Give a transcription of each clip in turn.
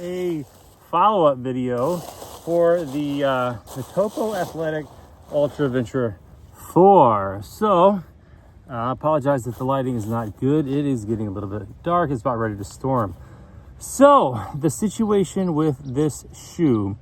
a follow-up video for the Topo Athletic Ultraventure 4. So, I apologize if the lighting is not good. It is getting a little bit dark. It's about ready to storm. So, the situation with this shoe,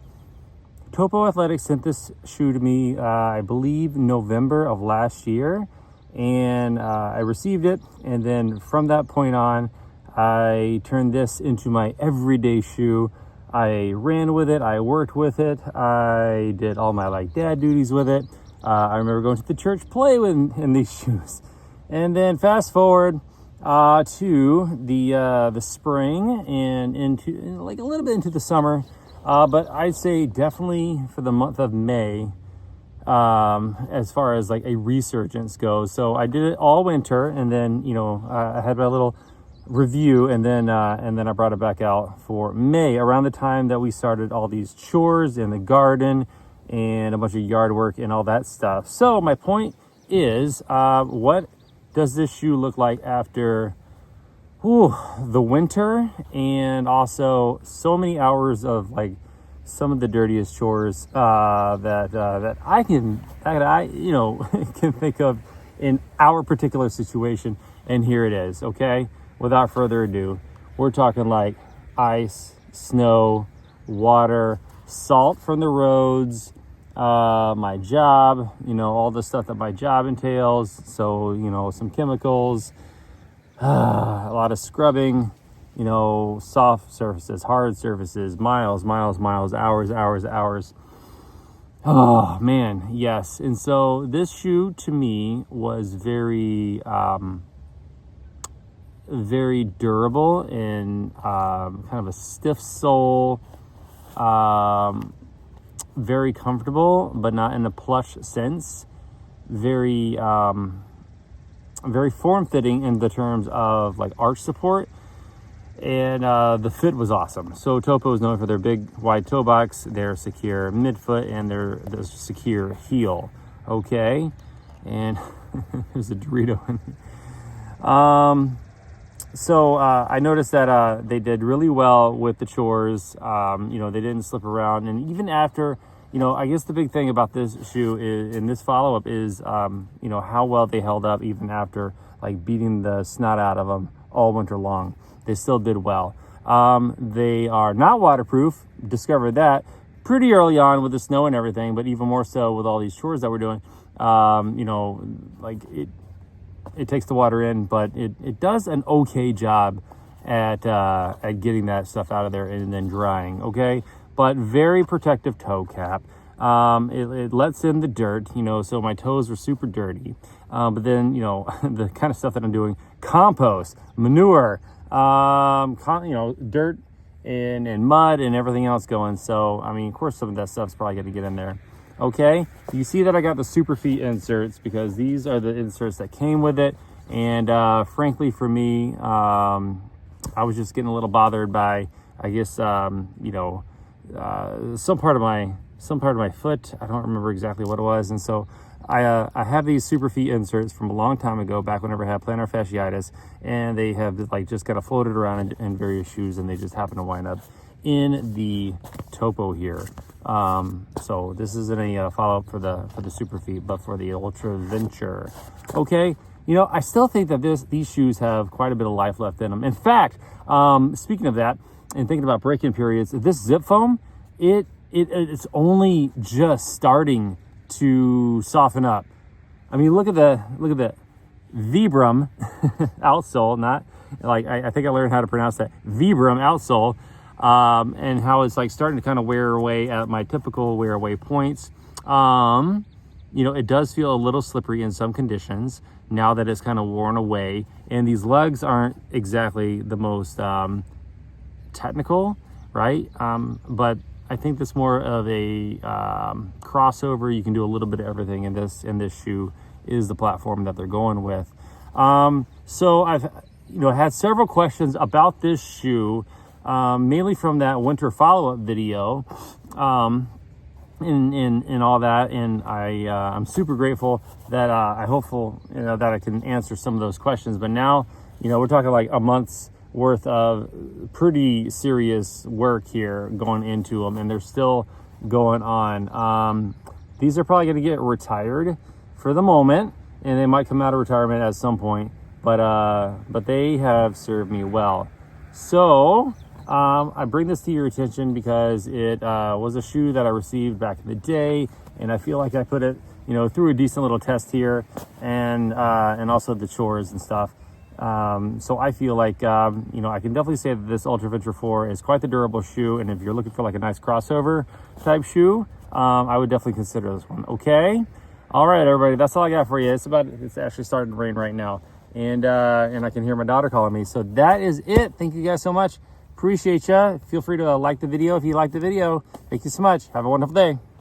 Topo Athletic sent this shoe to me, I believe, November of last year. And I received it. And then from that point on, I turned this into my everyday shoe. I ran with it. I worked with it. I did all my dad duties with it. I remember going to the church play in these shoes. And then fast forward to the spring and into a little bit into the summer. But I'd say definitely for the month of May, as far as a resurgence goes. So I did it all winter, and then I had my little review, and then I brought it back out for May, around the time that we started all these chores in the garden and a bunch of yard work and all that stuff. So my point is, what does this shoe look like after the winter, and also so many hours of some of the dirtiest chores that I can think of in our particular situation. And here it is. Okay, without further ado, we're talking ice, snow, water, salt from the roads, my job, all the stuff that my job entails. So some chemicals, a lot of scrubbing, soft surfaces, hard surfaces, miles, hours. Oh man, yes. And so this shoe to me was very durable and kind of a stiff sole, very comfortable, but not in a plush sense. Very form-fitting in the terms of arch support. And the fit was awesome. So Topo is known for their big wide toe box, their secure midfoot, and their secure heel. Okay, and there's a Dorito in here. So I noticed that they did really well with the chores. They didn't slip around, and even after, I guess the big thing about this shoe is, in this follow-up is, how well they held up even after beating the snot out of them all winter long. They still did well. They are not waterproof. Discovered that pretty early on with the snow and everything, but even more so with all these chores that we're doing. It takes the water in, but it does an okay job at getting that stuff out of there and then drying. Okay, but very protective toe cap. It lets in the dirt. So my toes were super dirty. But then the kind of stuff that I'm doing: compost, manure, dirt and mud and everything else going. So, of course, some of that stuff's probably going to get in there. Okay. You see that I got the Super Feet inserts because these are the inserts that came with it. And, frankly, for me, I was just getting a little bothered by, I guess, some part of my foot. I don't remember exactly what it was. And so I have these Super Feet inserts from a long time ago, back whenever I had plantar fasciitis, and they have just kind of floated around in various shoes, and they just happen to wind up in the Topo here. So this isn't a follow-up for the Super Feet, but for the Ultraventure. Okay, I still think that these shoes have quite a bit of life left in them. In fact, speaking of that, and thinking about break-in periods, this zip foam, it's only just starting to soften up. Look at the Vibram outsole, not I think I learned how to pronounce that, Vibram outsole, and how it's starting to kind of wear away at my typical wear away points. It does feel a little slippery in some conditions now that it's kind of worn away, and these lugs aren't exactly the most technical, right? But I think that's more of a crossover. You can do a little bit of everything in this shoe is the platform that they're going with. So I've had several questions about this shoe, mainly from that winter follow-up video, and all that. And I'm super grateful that that I can answer some of those questions. But now we're talking a month's worth of pretty serious work here going into them, and they're still going on. These are probably going to get retired for the moment, and they might come out of retirement at some point, but they have served me well. So I bring this to your attention because it was a shoe that I received back in the day, and I feel like I put it, you know, through a decent little test here, and also the chores and stuff. So I feel like, you know, I can definitely say that this Ultraventure 4 is quite the durable shoe. And if you're looking for like a nice crossover type shoe, I would definitely consider this one. Okay. All right, everybody. That's all I got for you. It's actually starting to rain right now. And I can hear my daughter calling me. So that is it. Thank you guys so much. Appreciate you. Feel free to like the video if you like the video. Thank you so much. Have a wonderful day.